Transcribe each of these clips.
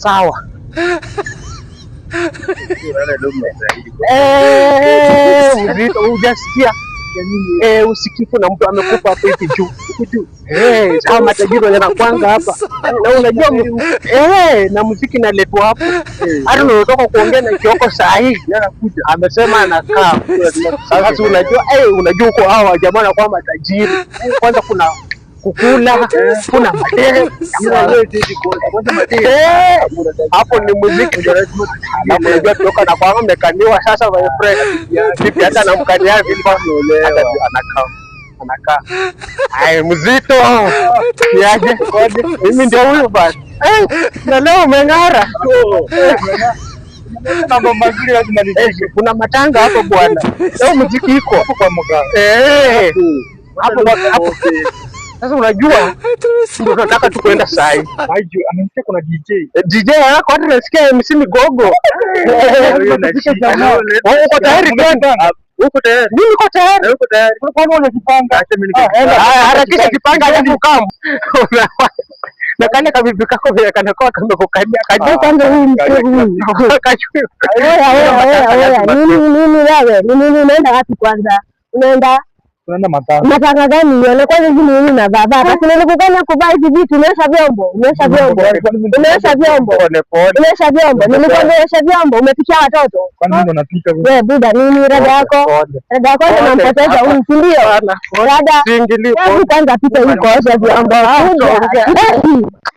sawa. Mzito hujasikia? Usikifu na mtu amekufa hapo hivi juu. Kama matajiri wanakwanga hapa. Na unajua na muziki naletwa hapo. Hata unatoka kuongea na Kioko saa hii amesema anakaa. Sasa unajua uko hawa jamaa na kwa matajiri. Kwanza kuna kukula, kuna madeni. Hapo ni muziki. Unajua toka na kwa amekaniwa sasa my friend. Vipi hata namkania vile anakaa. Mzito. Yaje? Mimi ndio huyo basi. Na leo umeng'ara. Mambo mazuri lazima nijishe. Kuna matanga hapo bwana. Leo muziki iko hapo kwa mganga. Hapo. Sasa unajua ndio tunataka tu kwenda saa hii. Amesikia kuna DJ yako hata nasikia MC Migogo. Uko tayari kwenda? Uko tayari? Mimi niko tayari. Uko tayari? Kwa nini unajipanga? Acha mimi harakisha kipanga hapo kama. Na kale kabibi kako vile kanakuwa kamekukania. Kajua kwanza huyu mtu huyu. Nini unaenda wapi kwanza? Unaenda matanga gani? Nione kwanza hivi nini na baba. Basi nilikukana kuvaa hivi vitu, umeosha vyombo. Nilikuwa nimeosha vyombo, umepikia watoto. Kwa nini unapika wewe? Wewe buda nini rada yako? Rada yako unampoteza huyu, si ndio? Rada. Hebu kwanza pita huko kuosha vyombo.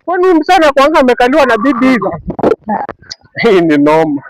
Kwani msana kwanza amekaliwa na bibi hivi? Hii ni noma.